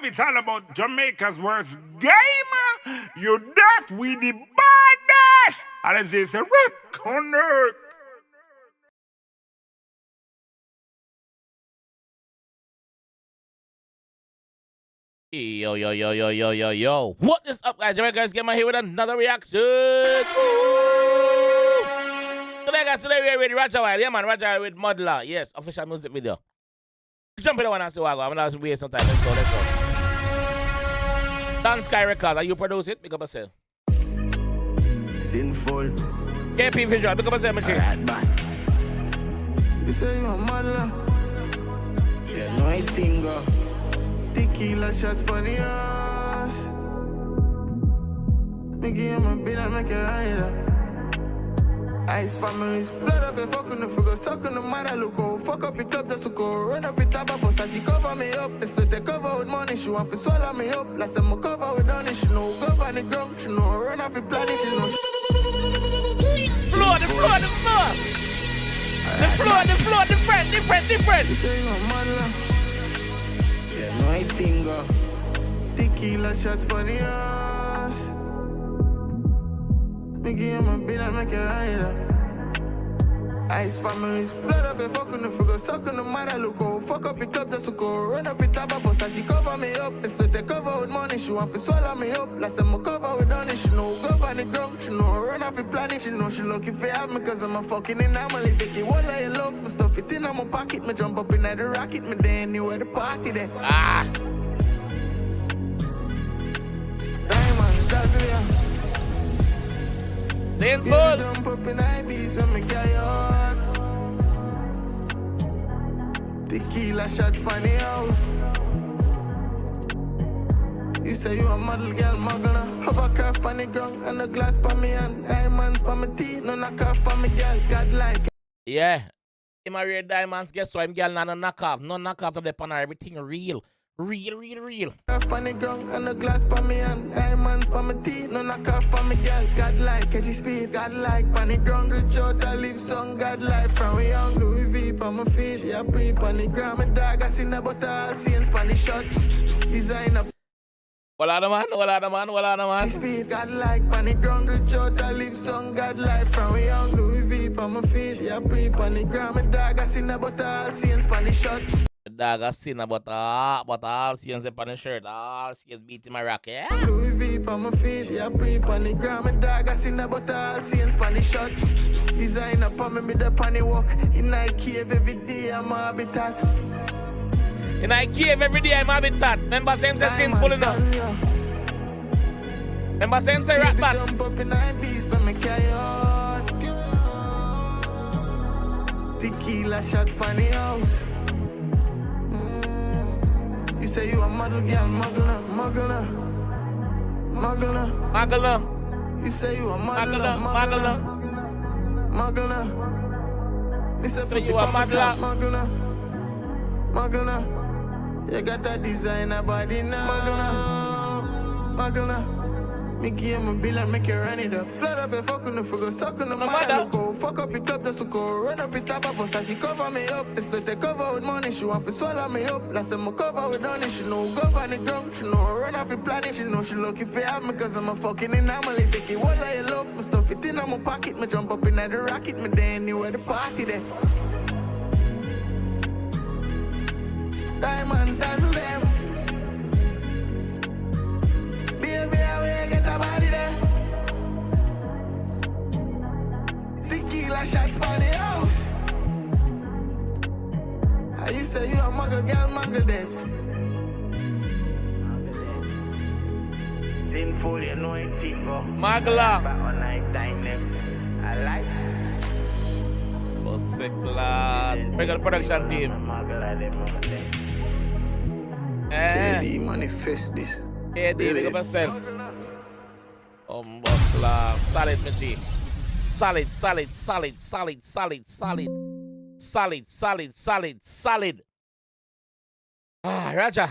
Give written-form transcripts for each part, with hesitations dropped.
it's all about Jamaica's worst game. You deaf, we the baddest. And as they say, connect. Yo, yo, yo, yo, yo, yo, yo. What is up, guys? JAMAICA'S Gamer here with another reaction. Today, guys, today we are with RajahWild. Yeah, man, RajahWild with Modeler. Yes, official music video. Jump in the one and see what I go. I'm going to waste some time. Let's go, let's go. Dan Sky Records. Are you produce it? Pick up yourself. Sinful. KP Visual. Pick up yourself, my chief. Alright, man. You say you're a modeler. You know I think tequila shots for the ass. Me give him a beat and make it rider. Ice families blood up and fuck on the figure, suck on the mother look go. Fuck up the club just to go. Run up in Tababa, so she cover me up. It's like they cover with money, she want to swallow me up. Last time I cover with honey, she know go on the ground, she know run off the planet, she know. Floor, the floor, the floor. The floor, the floor, different, different, different. You say you're a modeler. Yeah, no, I think tequila shots for the ass. Me give him a beat and make it rider. Ice families blood up and fuck on the figure, suck on the mother look go. Fuck up the club just to go. Run up in Tababa, so she cover me up. It's like they cover with money, she want to swallow me up. Last time I cover with honey, she know go on the ground, she know run off the planet, she know she lucky for have me cause I'm a fucking anomaly. Take it all I love, me stuff it in my pocket, me jump up in the rocket, me there anywhere the party there. Diamonds, that's real. Sinful. Yeah, jump up in IBs when me carry on. Tequila shots for the house. You say you a model girl, muggler. Hovercraft on the ground and a glass for me and diamonds for my teeth. No knock off for me girl, godlike. Yeah. In my real diamonds, guess what? I'm girl not a knockoff. No knockoff of the panel, everything real. Real, real, real. On the ground and a glass for me and diamonds for my teeth. No knock off for me girl, godlike. Catchy speed, godlike. On the ground, rich out, I live song, godlike. From we young, Louis V on my feet. Yeah, pre on the ground, my dog, I seen the bottle, scenes on the shot. Design up. Well, other man, well, other man, well, other man. Speed, godlike. On the ground, rich out, I live song, godlike. From we young, Louis V on my feet. Yeah, pre on the ground, my dog, I seen the bottle, scenes on the shot. The dog has seen about all scenes up on the shirt, all scenes beating my rock, yeah? Louis V on my feet, yeah, pre on the ground, my dog, I seen about all scenes on the shot. Design up on me with the panny walk. In Nike every day, I'm a habitat. In I cave every day, I'm habitat. Remember, same say sinful enough. Remember, same say rat back. Jump up in IBs, but me carry on. Tequila shots on the house. You say you a model girl, muggler, muggler, muggler. Muggler. You say you a Muggler, muggler, muggler. muggler. You say you a muggler. muggler, muggler. You got that designer body now, muggler, muggler. Me give him a bill and make it run it up. Blood up and fuck on the figure, suck on the mother go. Fuck up the club just to go. Run up in Tababa, so she cover me up. It's like they cover with money, she want to swallow me up. Last time I cover with honey, she know go on the ground, she know run off the planet, she know she lucky for have me cause I'm a fucking anomaly. Take it all I love, me stuff it in my pocket, me jump up in the rocket, me there anywhere the party there. Diamonds dazzle them. Baby, I will get a body there. Tequila shots by the house. You say you a muggle girl, muggle then. Sinful, you know it, Tingo. Muggler. Back on night time, them. I like. Sick lad. Bring out the production team. KD manifest this. KD, big up yourself. Buckler. Solid, my G. Solid, solid, solid, solid, solid, solid. Solid, solid, solid, solid. Rajah.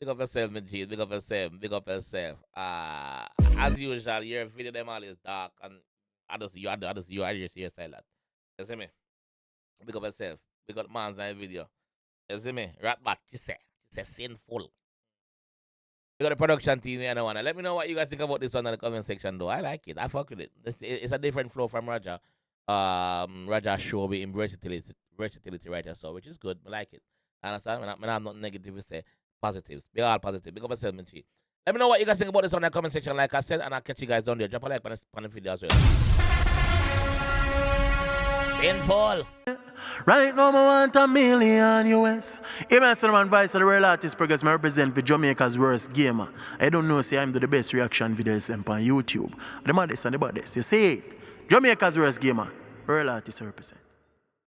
Big up yourself, my G. Big up yourself. Big up yourself. As usual, your video them all is dark and I just see you, I just see you, I just see you silent. You see me? Big up yourself. Big up man's on video. You see me? Rat back, she say sinful. We got a production team here and one. Let me know what you guys think about this one in the comment section though. I like it. I fuck with it. It's a different flow from Rajah. Rajah show me in versatility right so, which is good. I like it. Understand? I have nothing negative to say. Positives. Be all positive. Big up yourself, man. Let me know what you guys think about this on the comment section, like I said, and I'll catch you guys down there. Drop a like on the video as well. Sinful. Right now, I want $1 million US. I'm a son vice of the real artist progress. I represent for Jamaica's worst gamer. I don't know, say I'm the best reaction videos on YouTube. The maddest and the baddest. You see it? Jamaica's worst gamer. Real artist represent.